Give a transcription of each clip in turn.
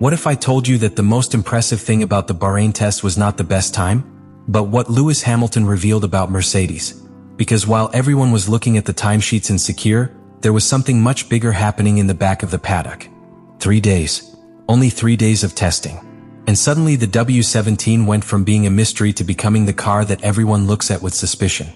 What if I told you that the most impressive thing about the Bahrain test was not the best time, but what Lewis Hamilton revealed about Mercedes? Because while everyone was looking at the timesheets in Secure, there was something much bigger happening in the back of the paddock. 3 days. Only 3 days of testing. And suddenly the W17 went from being a mystery to becoming the car that everyone looks at with suspicion.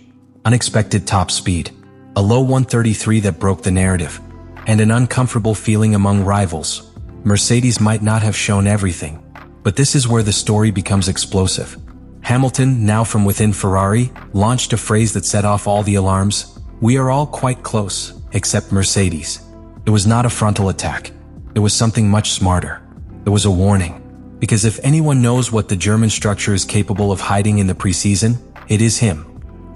Unexpected top speed. A low 133 that broke the narrative. And an uncomfortable feeling among rivals. Mercedes might not have shown everything. But this is where the story becomes explosive. Hamilton, now from within Ferrari, launched a phrase that set off all the alarms. "We are all quite close, except Mercedes." It was not a frontal attack. It was something much smarter. It was a warning. Because if anyone knows what the German structure is capable of hiding in the preseason, it is him.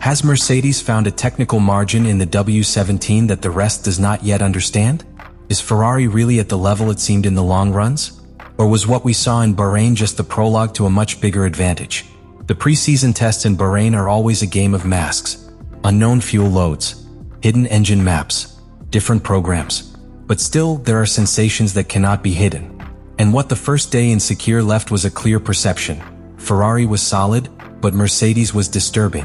Has Mercedes found a technical margin in the W17 that the rest does not yet understand? Is Ferrari really at the level it seemed in the long runs? Or was what we saw in Bahrain just the prologue to a much bigger advantage? The preseason tests in Bahrain are always a game of masks. Unknown fuel loads, hidden engine maps, different programs. But still, there are sensations that cannot be hidden. And what the first day in Secure left was a clear perception. Ferrari was solid, but Mercedes was disturbing.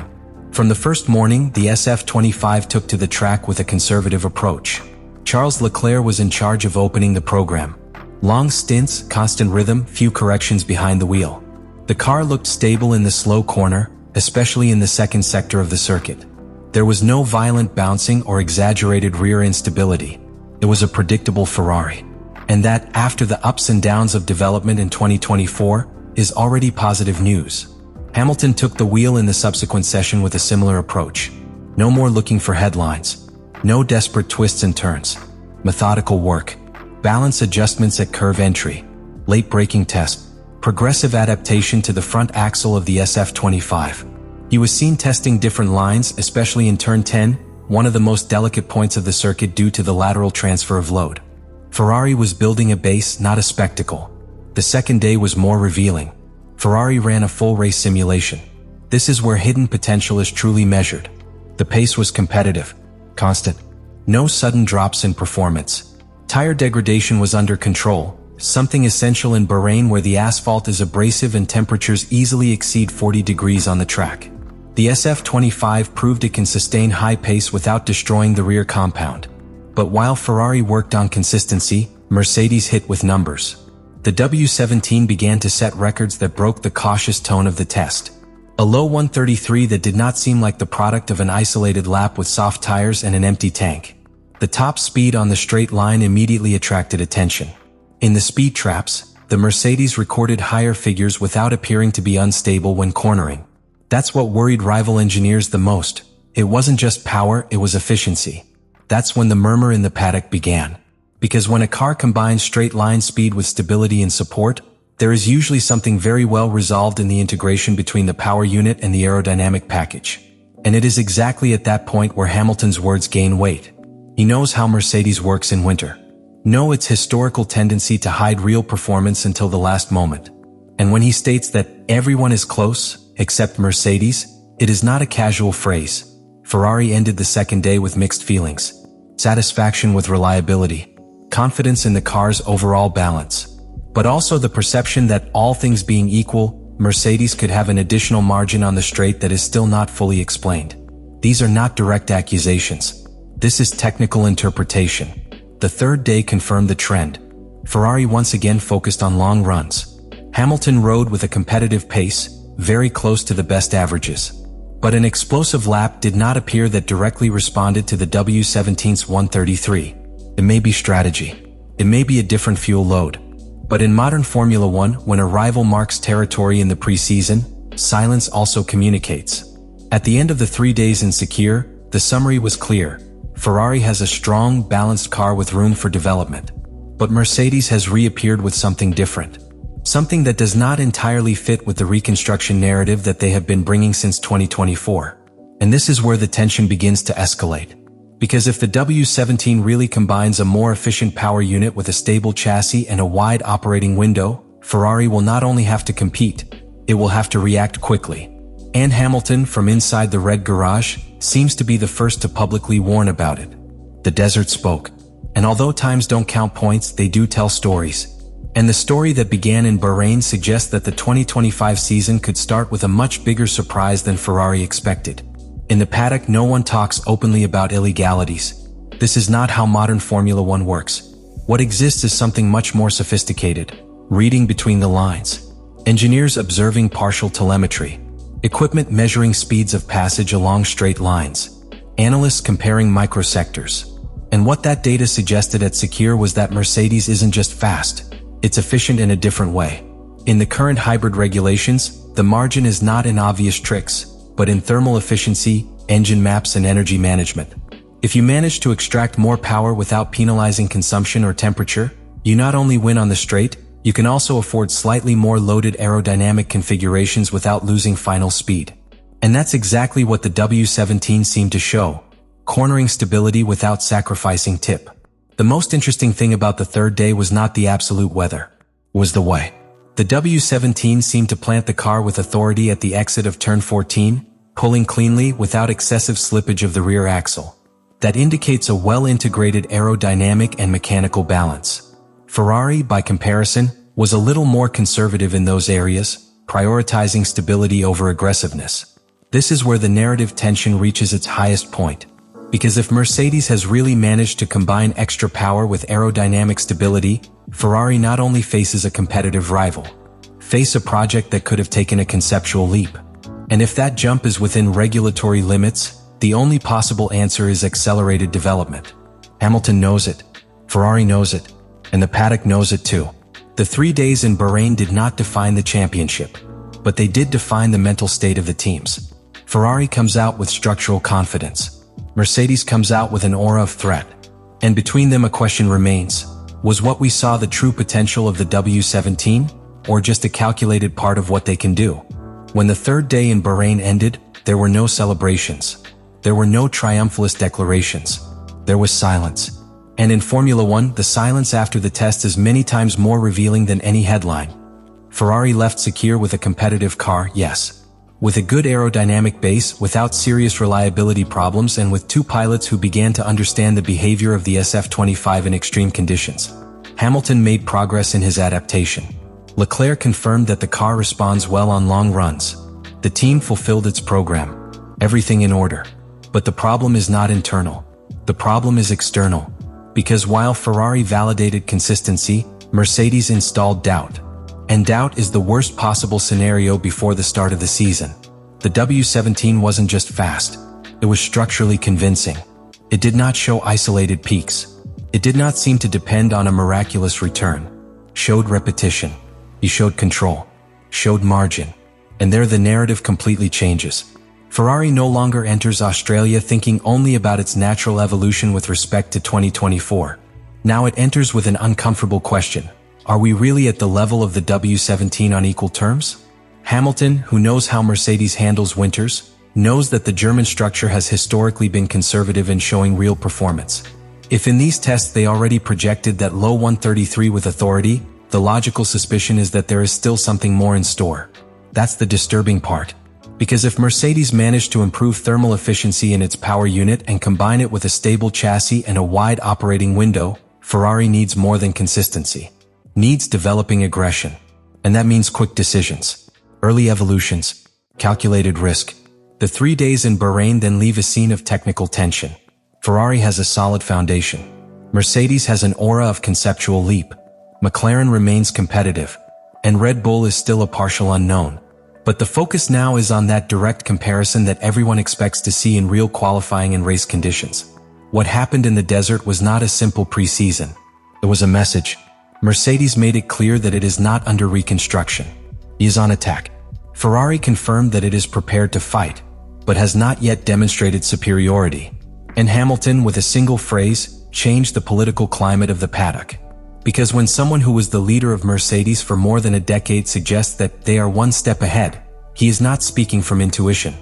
From the first morning, the SF25 took to the track with a conservative approach. Charles Leclerc was in charge of opening the program. Long stints, constant rhythm, few corrections behind the wheel. The car looked stable in the slow corner, especially in the second sector of the circuit. There was no violent bouncing or exaggerated rear instability. It was a predictable Ferrari. And that, after the ups and downs of development in 2024, is already positive news. Hamilton took the wheel in the subsequent session with a similar approach. No more looking for headlines. No desperate twists and turns. Methodical work. Balance adjustments at curve entry. Late braking test. Progressive adaptation to the front axle of the SF25. He was seen testing different lines, especially in turn 10, one of the most delicate points of the circuit due to the lateral transfer of load. Ferrari was building a base, not a spectacle. The second day was more revealing. Ferrari ran a full race simulation. This is where hidden potential is truly measured. The pace was competitive, constant. No sudden drops in performance. Tire degradation was under control, something essential in Bahrain where the asphalt is abrasive and temperatures easily exceed 40 degrees on the track. The SF25 proved it can sustain high pace without destroying the rear compound. But while Ferrari worked on consistency, Mercedes hit with numbers. The W17 began to set records that broke the cautious tone of the test. A low 133 that did not seem like the product of an isolated lap with soft tires and an empty tank. The top speed on the straight line immediately attracted attention. In the speed traps, the Mercedes recorded higher figures without appearing to be unstable when cornering. That's what worried rival engineers the most. It wasn't just power, it was efficiency. That's when the murmur in the paddock began. Because when a car combines straight line speed with stability and support, there is usually something very well resolved in the integration between the power unit and the aerodynamic package. And it is exactly at that point where Hamilton's words gain weight. He knows how Mercedes works in winter. Know its historical tendency to hide real performance until the last moment. And when he states that everyone is close, except Mercedes, it is not a casual phrase. Ferrari ended the second day with mixed feelings. Satisfaction with reliability. Confidence in the car's overall balance. But also the perception that all things being equal, Mercedes could have an additional margin on the straight that is still not fully explained. These are not direct accusations. This is technical interpretation. The third day confirmed the trend. Ferrari once again focused on long runs. Hamilton rode with a competitive pace, very close to the best averages. But an explosive lap did not appear that directly responded to the W17's 133. It may be strategy. It may be a different fuel load. But in modern Formula One, when a rival marks territory in the preseason, silence also communicates. At the end of the 3 days in Secure, the summary was clear. Ferrari has a strong, balanced car with room for development. But Mercedes has reappeared with something different. Something that does not entirely fit with the reconstruction narrative that they have been bringing since 2024. And this is where the tension begins to escalate. Because if the W17 really combines a more efficient power unit with a stable chassis and a wide operating window, Ferrari will not only have to compete, it will have to react quickly. And Hamilton, from inside the red garage, seems to be the first to publicly warn about it. The desert spoke. And although times don't count points, they do tell stories. And the story that began in Bahrain suggests that the 2025 season could start with a much bigger surprise than Ferrari expected. In the paddock, no one talks openly about illegalities. This is not how modern Formula One works. What exists is something much more sophisticated: reading between the lines, engineers observing partial telemetry, equipment measuring speeds of passage along straight lines, analysts comparing microsectors. And what that data suggested at Secure was that Mercedes isn't just fast, it's efficient in a different way. In the current hybrid regulations, the margin is not in obvious tricks, but in thermal efficiency, engine maps, and energy management. If you manage to extract more power without penalizing consumption or temperature, you not only win on the straight, you can also afford slightly more loaded aerodynamic configurations without losing final speed. And that's exactly what the W17 seemed to show: cornering stability without sacrificing tip. The most interesting thing about the third day was not the absolute weather, it was the way. The W17 seemed to plant the car with authority at the exit of turn 14, pulling cleanly without excessive slippage of the rear axle. That indicates a well-integrated aerodynamic and mechanical balance. Ferrari, by comparison, was a little more conservative in those areas, prioritizing stability over aggressiveness. This is where the narrative tension reaches its highest point. Because if Mercedes has really managed to combine extra power with aerodynamic stability, Ferrari not only faces a competitive rival, face a project that could have taken a conceptual leap. And if that jump is within regulatory limits, the only possible answer is accelerated development. Hamilton knows it, Ferrari knows it, and the paddock knows it too. The 3 days in Bahrain did not define the championship, but they did define the mental state of the teams. Ferrari comes out with structural confidence. Mercedes comes out with an aura of threat. And between them a question remains: was what we saw the true potential of the W17, or just a calculated part of what they can do? When the third day in Bahrain ended, there were no celebrations. There were no triumphalist declarations. There was silence. And in Formula One, the silence after the test is many times more revealing than any headline. Ferrari left Secure with a competitive car, yes. With a good aerodynamic base, without serious reliability problems, and with 2 pilots who began to understand the behavior of the SF25 in extreme conditions. Hamilton made progress in his adaptation. Leclerc confirmed that the car responds well on long runs. The team fulfilled its program. Everything in order. But the problem is not internal. The problem is external. Because while Ferrari validated consistency, Mercedes installed doubt. And doubt is the worst possible scenario before the start of the season. The W17 wasn't just fast. It was structurally convincing. It did not show isolated peaks. It did not seem to depend on a miraculous return. Showed repetition. He showed control. Showed margin. And there the narrative completely changes. Ferrari no longer enters Australia thinking only about its natural evolution with respect to 2024. Now it enters with an uncomfortable question. Are we really at the level of the W17 on equal terms? Hamilton, who knows how Mercedes handles winters, knows that the German structure has historically been conservative in showing real performance. If in these tests they already projected that low 133 with authority, the logical suspicion is that there is still something more in store. That's the disturbing part. Because if Mercedes managed to improve thermal efficiency in its power unit and combine it with a stable chassis and a wide operating window, Ferrari needs more than consistency. Needs developing aggression. And that means quick decisions, early evolutions, calculated risk. The 3 days in Bahrain then leave a scene of technical tension. Ferrari has a solid foundation. Mercedes has an aura of conceptual leap. McLaren remains competitive. And Red Bull is still a partial unknown. But the focus now is on that direct comparison that everyone expects to see in real qualifying and race conditions. What happened in the desert was not a simple pre-season. It was a message. Mercedes made it clear that it is not under reconstruction. It is on attack. Ferrari confirmed that it is prepared to fight, but has not yet demonstrated superiority. And Hamilton, with a single phrase, changed the political climate of the paddock. Because when someone who was the leader of Mercedes for more than a decade suggests that they are one step ahead, he is not speaking from intuition.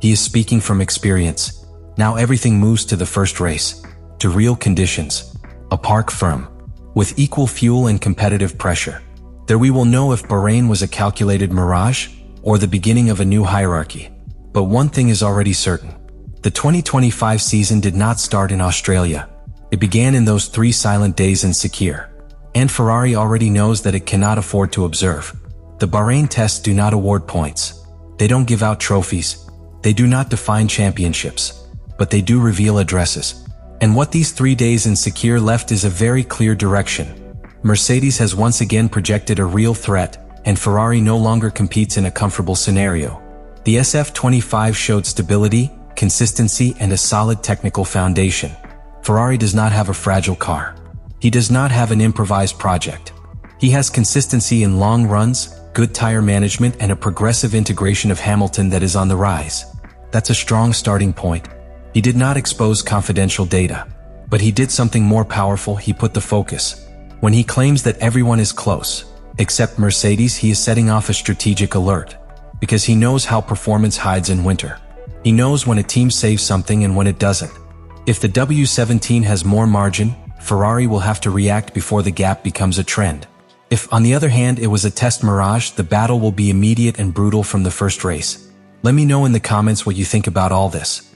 He is speaking from experience. Now everything moves to the first race, to real conditions, a park firm, with equal fuel and competitive pressure. There we will know if Bahrain was a calculated mirage or the beginning of a new hierarchy. But one thing is already certain. The 2025 season did not start in Australia. It began in those 3 silent days in Sakir. And Ferrari already knows that it cannot afford to observe. The Bahrain tests do not award points. They don't give out trophies. They do not define championships. But they do reveal addresses. And what these 3 days in Sakir left is a very clear direction. Mercedes has once again projected a real threat, and Ferrari no longer competes in a comfortable scenario. The SF25 showed stability, consistency, and a solid technical foundation. Ferrari does not have a fragile car. He does not have an improvised project. He has consistency in long runs, good tire management, and a progressive integration of Hamilton that is on the rise. That's a strong starting point. He did not expose confidential data. But he did something more powerful. He put the focus. When he claims that everyone is close, except Mercedes, he is setting off a strategic alert. Because he knows how performance hides in winter. He knows when a team saves something and when it doesn't. If the W17 has more margin, Ferrari will have to react before the gap becomes a trend. If, on the other hand, it was a test mirage, the battle will be immediate and brutal from the first race. Let me know in the comments what you think about all this.